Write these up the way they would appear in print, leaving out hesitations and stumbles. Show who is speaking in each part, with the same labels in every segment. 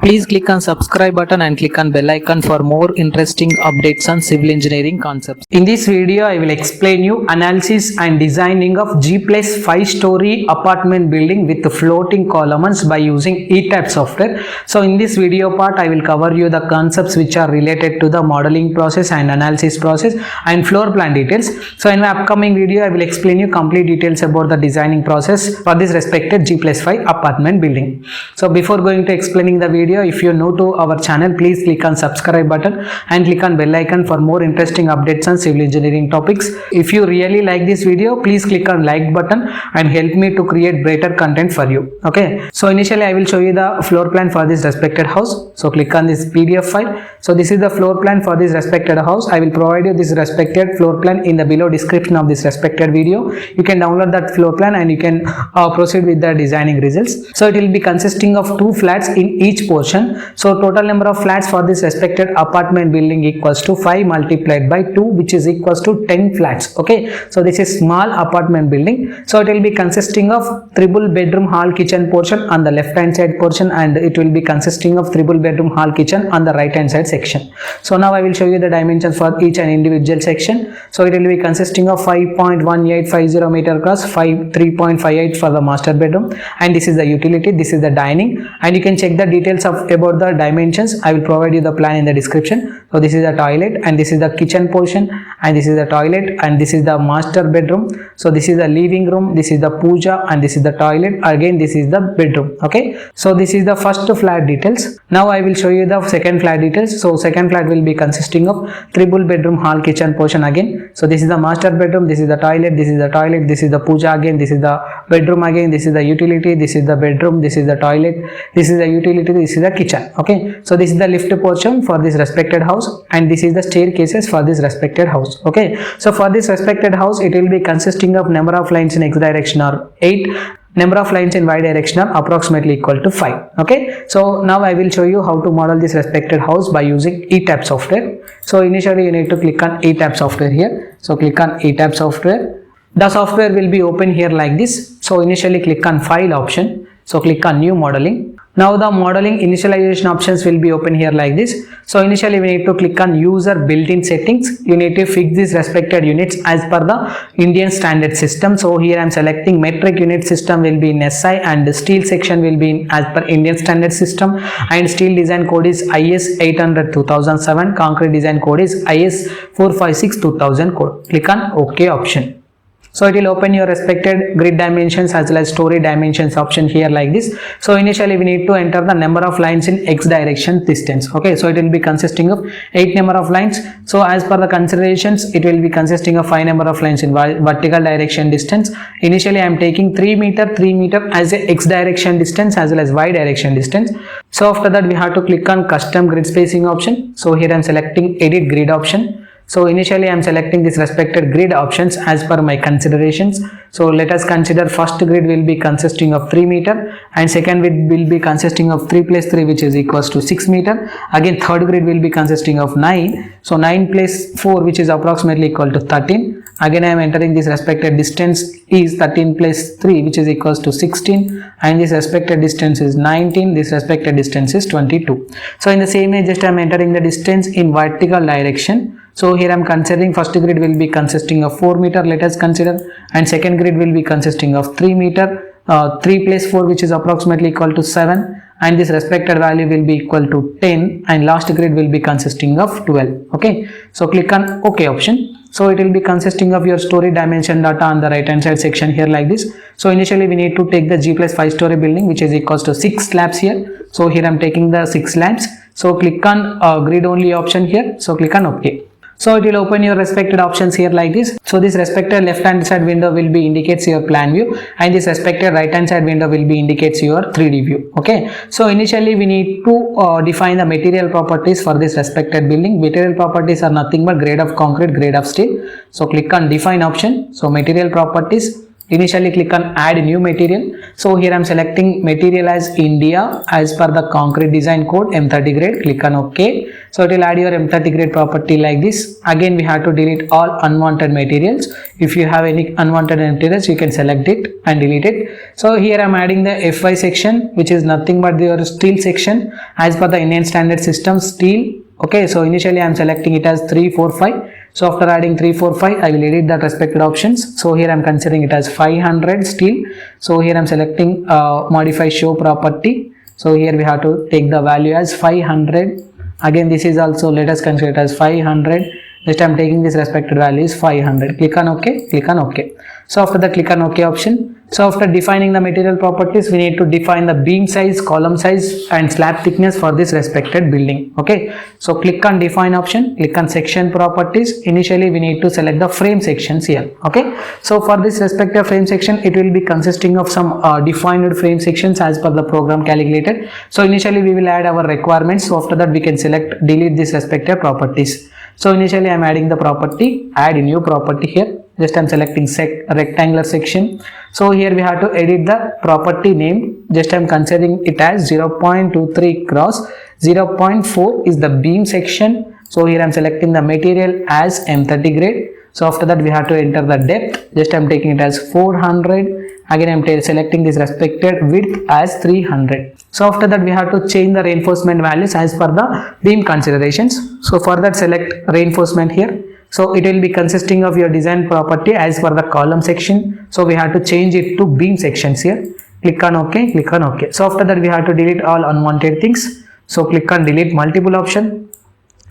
Speaker 1: Please click on subscribe button and click on bell icon for more interesting updates on civil engineering concepts. In this video, I will explain you analysis and designing of G plus 5-story apartment building with floating columns by using ETABS software. So in this video part, I will cover you the concepts which are related to the modeling process and analysis process and floor plan details. So in my upcoming video, I will explain you complete details about the designing process for this respected G plus 5 apartment building. So before going to explaining the video, if you are new to our channel, please click on subscribe button and click on bell icon for more interesting updates on civil engineering topics. If you really like this video, please click on like button and help me to create better content for you. Okay, so initially I will show you the floor plan for this respected house. So click on this PDF file. So this is the floor plan for this respected house. I will provide you this respected floor plan in the below description of this respected video. You can download that floor plan and you can proceed with the designing results. So it will be consisting of 2 flats in each portion. So total number of flats for this respected apartment building equals to 5 multiplied by 2, which is equals to 10 flats. Okay, so this is small apartment building. So it will be consisting of triple bedroom hall kitchen portion on the left hand side portion, and it will be consisting of triple bedroom hall kitchen on the right hand side section. So now I will show you the dimensions for each and individual section. So it will be consisting of 5.1850 meter across, 3.58 for the master bedroom, and this is the utility, this is the dining, and you can check the details of about the dimensions. I will provide you the plan in the description. So this is the toilet and this is the kitchen portion, and this is the toilet and this is the master bedroom. So this is the living room, this is the puja, and this is the toilet. Again, this is the bedroom. Okay, so this is the first flat details. Now I will show you the second flat details. So second flat will be consisting of triple bedroom hall kitchen portion again. So this is the master bedroom, this is the toilet, this is the toilet, this is the puja again, this is the bedroom again, this is the utility, this is the bedroom, this is the toilet, this is the utility, this is the kitchen. Okay, so this is the lift portion for this respected house, and this is the staircases for this respected house. Okay, so for this respected house, it will be consisting of number of lines in x direction are 8, number of lines in y direction are approximately equal to 5. Okay, so now I will show you how to model this respected house by using ETABS software. So initially you need to click on ETABS software here. So click on ETABS software. The software will be open here like this. So initially click on file option. So click on new modeling. Now the modeling initialization options will be open here like this. So initially we need to click on user built-in settings. You need to fix these respected units as per the Indian standard system. So here I am selecting metric unit system will be in SI, and the steel section will be in as per Indian standard system, and steel design code is IS 800 2007, concrete design code is IS 456 2000 code. Click on OK option. So it will open your respected grid dimensions as well as story dimensions option here like this. So initially we need to enter the number of lines in x direction distance. Okay, so it will be consisting of 8 number of lines. So as per the considerations, it will be consisting of 5 number of lines in vertical direction distance. Initially I am taking 3 meter as a x direction distance as well as y direction distance. So after that we have to click on custom grid spacing option. So here I am selecting edit grid option. So initially I am selecting this respected grid options as per my considerations. So let us consider first grid will be consisting of 3 meter, and second grid will be consisting of 3 plus 3, which is equals to 6 meter. Again third grid will be consisting of 9. So 9 plus 4, which is approximately equal to 13. Again I am entering this respected distance is 13 plus 3, which is equals to 16, and this respected distance is 19. This respected distance is 22. So in the same way, just I am entering the distance in vertical direction. So here I am considering first grid will be consisting of 4 meter, let us consider, and second grid will be consisting of 3 meter, 3 plus 4, which is approximately equal to 7, and this respected value will be equal to 10, and last grid will be consisting of 12. Okay, so click on OK option. So it will be consisting of your story dimension data on the right hand side section here like this. So initially we need to take the G plus 5 story building, which is equals to 6 slabs here. So here I am taking the 6 slabs. So click on grid only option here. So click on OK. So it will open your respected options here like this. So this respected left hand side window will be indicates your plan view, and this respected right hand side window will be indicates your 3D view. Okay, so initially we need to define the material properties for this respected building. Material properties are nothing but grade of concrete, grade of steel. So click on define option. So material properties, initially click on add new material. So here I'm selecting material as India as per the concrete design code M30 grade. Click on OK. So it will add your M30 grade property like this. Again we have to delete all unwanted materials. If you have any unwanted materials, you can select it and delete it. So here I'm adding the FY section, which is nothing but your steel section as per the Indian standard system steel. Okay, so initially I am selecting it as 345. So after adding 345, I will edit the respected options. So here I am considering it as 500 steel. So here I am selecting modify show property. So here we have to take the value as 500. Again this is also, let us consider it as 500. Next I am taking this respected value is 500. Click on OK, click on OK. So after that click on OK option. So after defining the material properties, we need to define the beam size, column size and slab thickness for this respected building. Okay, so click on define option, click on section properties. Initially we need to select the frame sections here. Okay, so for this respective frame section, it will be consisting of some defined frame sections as per the program calculated. So initially we will add our requirements. So after that we can select delete this respective properties. So initially I am adding the property, add a new property here. Just I am selecting rectangular section. So here we have to edit the property name. Just I am considering it as 0.23 cross 0.4 is the beam section. So here I am selecting the material as M30 grade. So after that we have to enter the depth. Just I am taking it as 400. Again I am selecting this respected width as 300. So after that we have to change the reinforcement values as per the beam considerations. So for that select reinforcement here. So it will be consisting of your design property as per the column section. So we have to change it to beam sections here. Click on OK, click on OK. So after that we have to delete all unwanted things. So click on delete multiple option.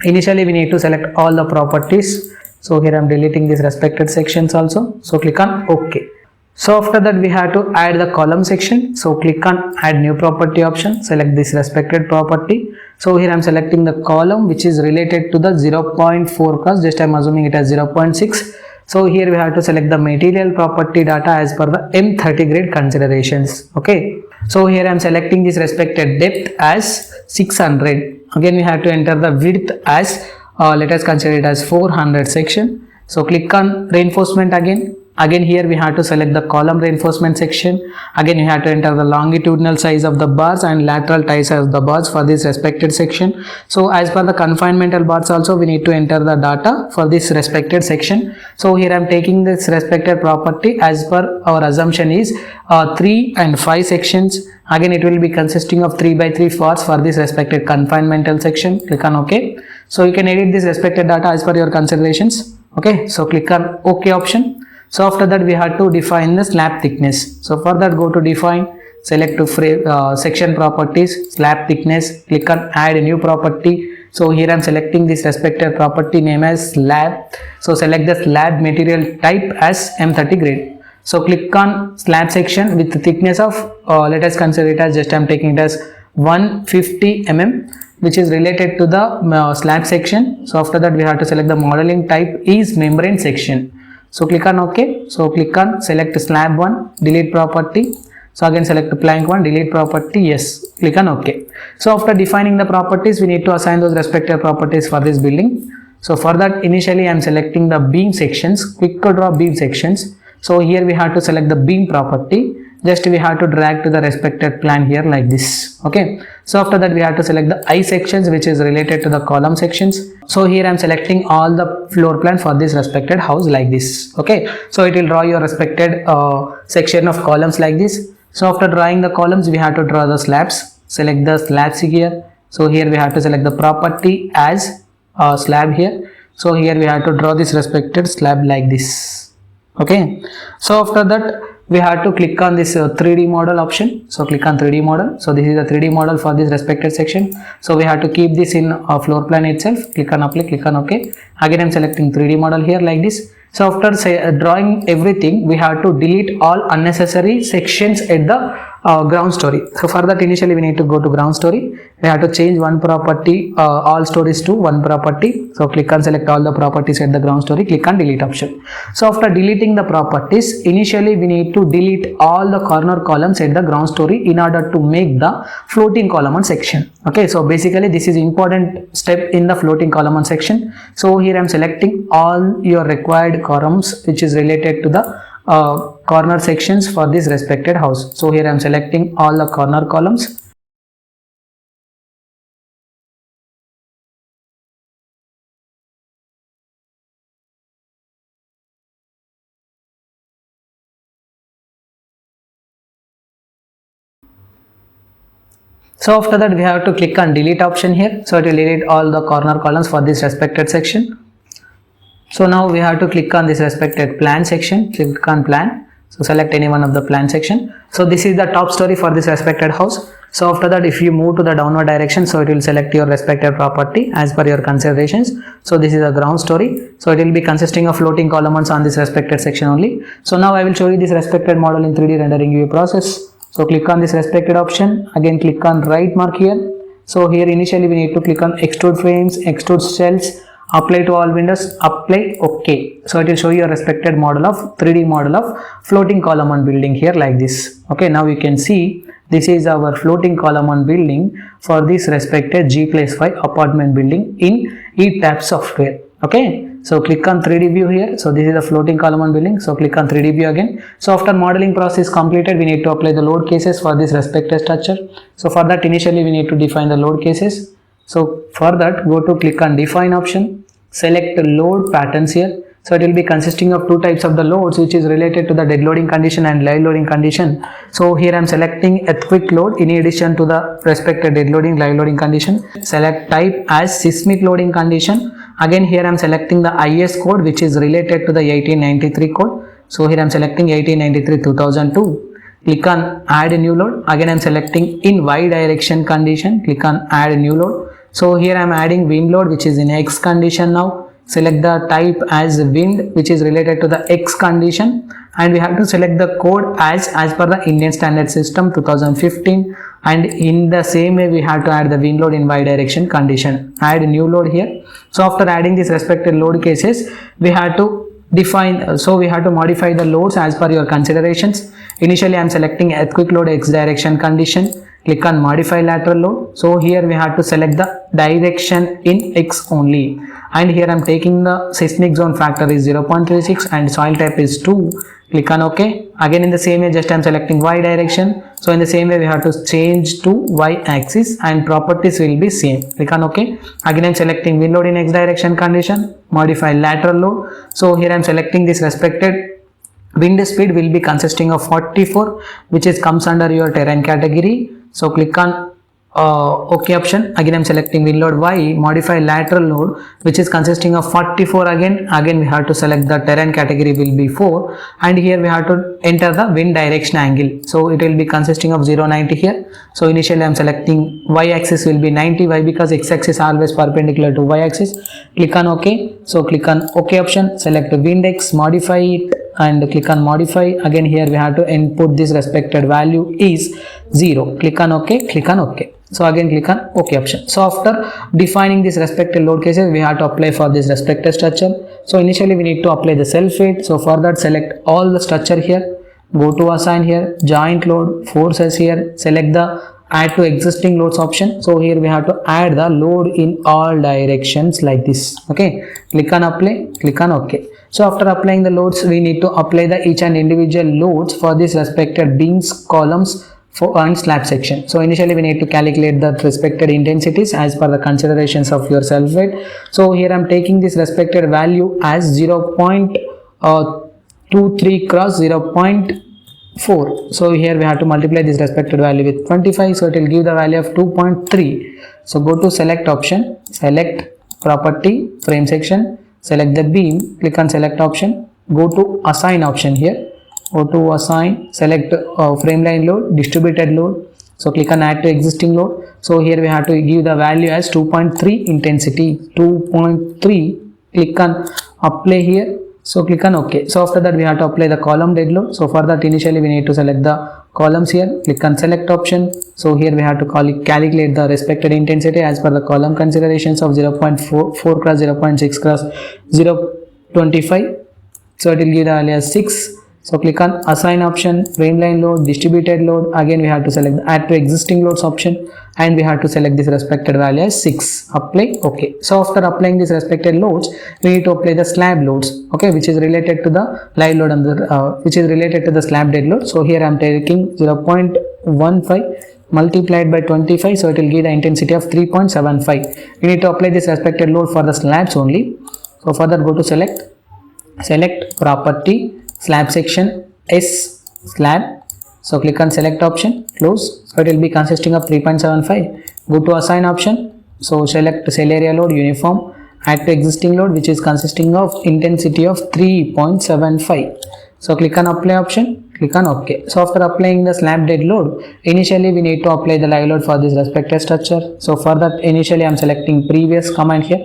Speaker 1: Initially we need to select all the properties. So here I am deleting these respected sections also. So click on OK. So after that we have to add the column section. So click on add new property option, select this respected property. So here I am selecting the column which is related to the 0.4 cross, just I am assuming it as 0.6. So here we have to select the material property data as per the M30 grade considerations. Okay, so here I am selecting this respected depth as 600. Again we have to enter the width as let us consider it as 400 section. So click on reinforcement again. Again here we have to select the column reinforcement section. Again you have to enter the longitudinal size of the bars and lateral tie size of the bars for this respected section. So as per the confinemental bars also we need to enter the data for this respected section. So here I am taking this respected property as per our assumption is 3 and 5 sections. Again it will be consisting of 3 by 3 parts for this respected confinemental section. Click on OK. So you can edit this respected data as per your considerations. Okay, so click on OK option. So after that we have to define the slab thickness. So for that go to define, select to frame section properties, slab thickness, click on add a new property. So here I am selecting this respective property name as slab. So select the slab material type as M30 grade. So click on slab section with the thickness of let us consider it as just I am taking it as 150 mm, which is related to the slab section. So after that we have to select the modeling type is membrane section. So click on OK. So click on select slab 1, delete property. So again select plank 1, delete property, yes, click on OK. So after defining the properties, we need to assign those respective properties for this building. So for that initially I am selecting the beam sections, quick to draw beam sections. So here we have to select the beam property. Just we have to drag to the respected plan here like this. Okay, so after that we have to select the I sections which is related to the column sections. So here I am selecting all the floor plan for this respected house like this. Okay, so it will draw your respected section of columns like this. So after drawing the columns we have to draw the slabs. Select the slabs here. So here we have to select the property as slab here. So here we have to draw this respected slab like this. Okay, so after that we have to click on this 3D model option. So click on 3D model. So this is the 3D model for this respected section. So we have to keep this in a floor plan itself. Click on apply, click on OK. Again I am selecting 3D model here like this. So after drawing everything, we have to delete all unnecessary sections at the ground story. So for that initially we need to go to ground story. We have to change one property, all stories to one property. So click on select all the properties at the ground story, click on delete option. So after deleting the properties, initially we need to delete all the corner columns at the ground story in order to make the floating column on section. Okay, so basically this is important step in the floating column on section. So here I am selecting all your required columns which is related to the corner sections for this respected house. So here I am selecting all the corner columns. So after that we have to click on delete option here. So it will delete all the corner columns for this respected section. So now we have to click on this respected plan section. Click on plan. So select any one of the plan section. So this is the top story for this respected house. So after that, if you move to the downward direction, so it will select your respected property as per your considerations. So this is a ground story. So it will be consisting of floating columns on this respected section only. So now I will show you this respected model in 3D rendering view process. So click on this respected option. Again click on right mark here. So here initially we need to click on extrude frames, extrude shells, apply to all windows, apply, OK. So it will show you a respected model of 3D model of floating column on building here like this. Okay, now you can see this is our floating column on building for this respected G+5 apartment building in ETAP software. Okay, so click on 3D view here. So this is the floating column on building. So click on 3D view again. So after modeling process completed, we need to apply the load cases for this respected structure. So for that initially we need to define the load cases. So for that go to click on define option, select load patterns here. So it will be consisting of two types of the loads which is related to the dead loading condition and live loading condition. So here I am selecting earthquake load in addition to the respected dead loading, live loading condition. Select type as seismic loading condition. Again here I am selecting the IS code which is related to the 1893 code. So here I am selecting 1893-2002. Click on add a new load. Again I am selecting in Y direction condition. Click on add a new load. So here I am adding wind load which is in X condition now. Select the type as wind which is related to the X condition, and we have to select the code as per the Indian Standard System 2015, and in the same way we have to add the wind load in Y direction condition. Add a new load here. So after adding these respected load cases, we have to define, so we have to modify the loads as per your considerations. Initially I am selecting earthquake load X direction condition. Click on modify lateral load. So here we have to select the direction in X only, and here I am taking the seismic zone factor is 0.36 and soil type is 2. Click on OK. Again in the same way just I am selecting Y direction. So in the same way we have to change to Y axis and properties will be same. Click on OK. Again I am selecting wind load in X direction condition, modify lateral load. So here I am selecting this respected wind speed will be consisting of 44 which is comes under your terrain category. So click on OK option. Again I am selecting wind load Y, modify lateral load which is consisting of 44 again we have to select the terrain category will be 4, and here we have to enter the wind direction angle. So it will be consisting of 0.90 here. So initially I am selecting Y axis will be 90. Why? Because X axis always perpendicular to Y axis. Click on OK. So click on OK option, select wind X, modify it and click on modify. Again here we have to input this respected value is 0. Click on OK, click on OK. So again click on OK option. So after defining this respected load cases, we have to apply for this respected structure. So initially we need to apply the self weight. So for that select all the structure here, go to assign here, joint load, forces here, select the add to existing loads option. So here we have to add the load in all directions like this. Okay, click on apply, click on OK. So after applying the loads, we need to apply the each and individual loads for this respected beams, columns and slab section. So initially we need to calculate the respected intensities as per the considerations of your self weight. So here I am taking this respected value as 0.23 cross 0.4. So here we have to multiply this respected value with 25. So it will give the value of 2.3. So go to select option, select property, frame section, select the beam, click on select option, go to assign option here. Go to assign, select frame line load, distributed load. So click on add to existing load. So here we have to give the value as 2.3 intensity, 2.3. Click on apply here. So click on OK. So after that we have to apply the column dead load. So for that initially we need to select the columns here. Click on select option. So here we have to calculate the respected intensity as per the column considerations of 0.4 cross 0.6 cross 0.25. So it will give the value as 6. So click on assign option, frameline load, distributed load. Again we have to select the add to existing loads option, and we have to select this respected value as 6. Apply. Okay. So after applying this respected loads, we need to apply the slab loads. Okay, which is related to the live load and which is related to the slab dead load. So here I am taking 0.15 multiplied by 25, so it will give the intensity of 3.75. We need to apply this respected load for the slabs only. So for that, go to select property, slab section, S slab. So click on select option, close. So it will be consisting of 3.75. Go to assign option. So select cell area load uniform, add to existing load, which is consisting of intensity of 3.75. So click on apply option, click on OK. So after applying the slab dead load, initially we need to apply the live load for this respective structure. So for that, initially I am selecting previous command here.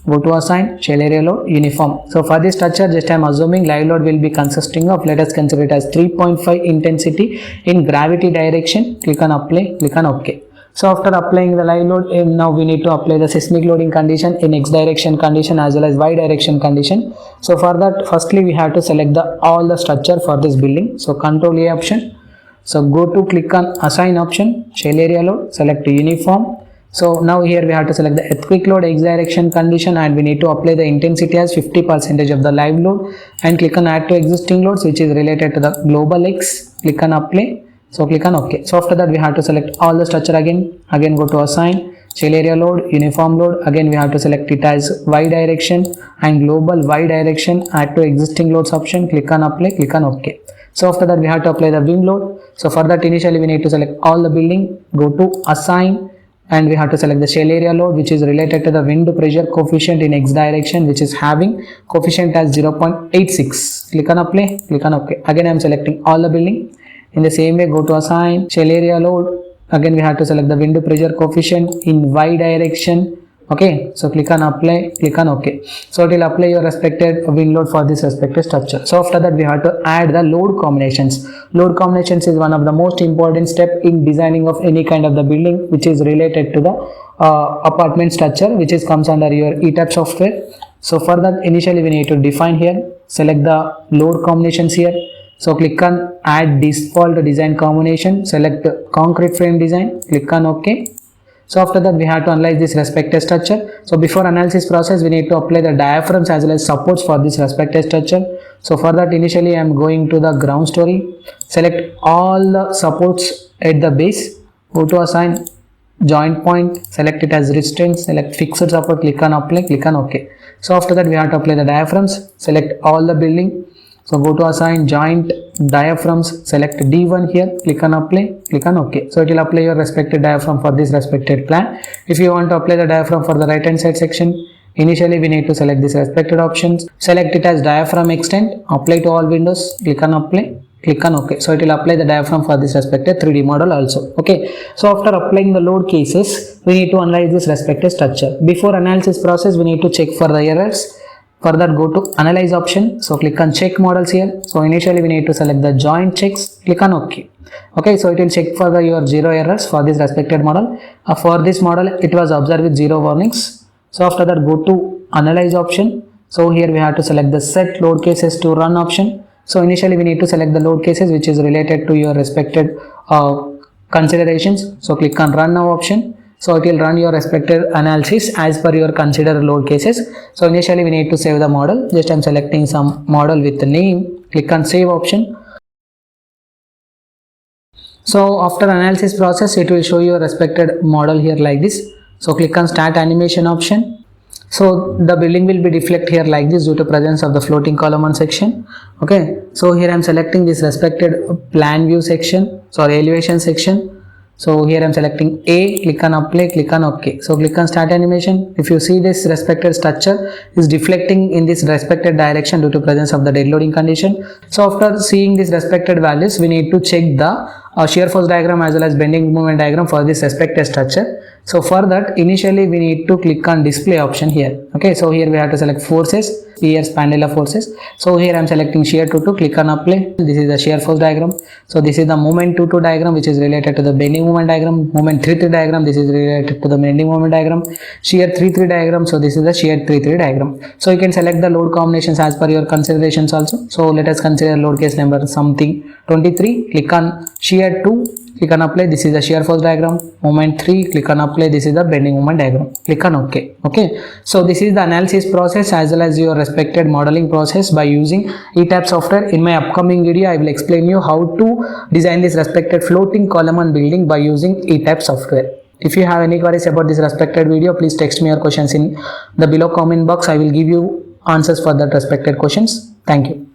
Speaker 1: Go to assign shell area load uniform. So for this structure, just I am assuming live load will be consisting of, let us consider it as 3.5 intensity in gravity direction. Click on apply, click on OK. So after applying the live load, now we need to apply the seismic loading condition in X direction condition as well as Y direction condition. So for that, firstly we have to select all the structure for this building. So Control A option. So go to click on assign option, shell area load, select uniform. So now here we have to select the earthquake load X direction condition, and we need to apply the intensity as 50% of the live load, and click on add to existing loads, which is related to the global X. Click on apply. So click on OK. So after that, we have to select all the structure again. Again go to assign shell area load, uniform load. Again we have to select it as Y direction and global Y direction. Add to existing loads option. Click on apply. Click on OK. So after that, we have to apply the wind load. So for that, initially we need to select all the building. Go to assign, and we have to select the shell area load, which is related to the wind pressure coefficient in X direction, which is having coefficient as 0.86. Click on apply. Click on OK. Again I am selecting all the building. In the same way, go to assign shell area load. Again we have to select the wind pressure coefficient in Y direction. Okay, so click on apply, click on OK. So it will apply your respected wind load for this respective structure. So after that, we have to add the load combinations. Load combinations is one of the most important step in designing of any kind of the building, which is related to the apartment structure, which is comes under your ETAP software. So for that, initially we need to define here, select the load combinations here. So click on add default design combination, select concrete frame design, click on OK. So after that, we have to analyze this respective structure. So before analysis process, we need to apply the diaphragms as well as supports for this respective structure. So for that, initially I am going to the ground story, select all the supports at the base, go to assign joint point, select it as restraint, select fixed support, click on apply, click on OK. So after that, we have to apply the diaphragms, select all the building. So go to assign joint diaphragms, select D1 here, click on apply, click on OK. So it will apply your respective diaphragm for this respected plan. If you want to apply the diaphragm for the right hand side section, initially we need to select this respected options, select it as diaphragm extent, apply to all windows, click on apply, click on OK. So it will apply the diaphragm for this respective 3D model also. Okay. So after applying the load cases, we need to analyze this respective structure. Before analysis process, we need to check for the errors. For that, go to analyze option. So click on check models here. So initially we need to select the joint checks, click on OK. Okay, so it will check for your 0 errors for this respected model. For this model, it was observed with 0 warnings. So after that, go to analyze option. So here we have to select the set load cases to run option. So initially we need to select the load cases which is related to your respected considerations. So click on run now option. So it will run your respective analysis as per your considered load cases. So initially we need to save the model. Just I am selecting some model with the name. Click on save option. So after analysis process, it will show your respected model here like this. So click on start animation option. So the building will be deflect here like this due to presence of the floating column on section. Okay. So here I am selecting this respected plan view section, sorry, elevation section. So here I am selecting A, click on apply, click on OK. So click on start animation. If you see this respected structure is deflecting in this respected direction due to presence of the dead loading condition. So after seeing these respected values, we need to check the shear force diagram as well as bending moment diagram for this respected structure. So for that, initially we need to click on display option here. Okay, so here we have to select forces, here Spandrella forces. So here I am selecting shear to click on apply. This is the shear force diagram. So this is the moment 2 diagram, which is related to the bending moment diagram. Moment 3 diagram, this is related to the bending moment diagram. Shear 3 diagram, so this is the shear 3 diagram. So you can select the load combinations as per your considerations also. So let us consider load case number something 23. Click on shear 2, click on apply. This is the shear force diagram. Moment 3, click on apply. This is the bending moment diagram. Click on OK. Okay, so this is the analysis process as well as your respected modeling process by using ETABS software. In my upcoming video, I will explain you how to design this respected floating column and building by using ETABS software. If you have any queries about this respected video, please text me your questions in the below comment box. I will give you answers for that respected questions. Thank you.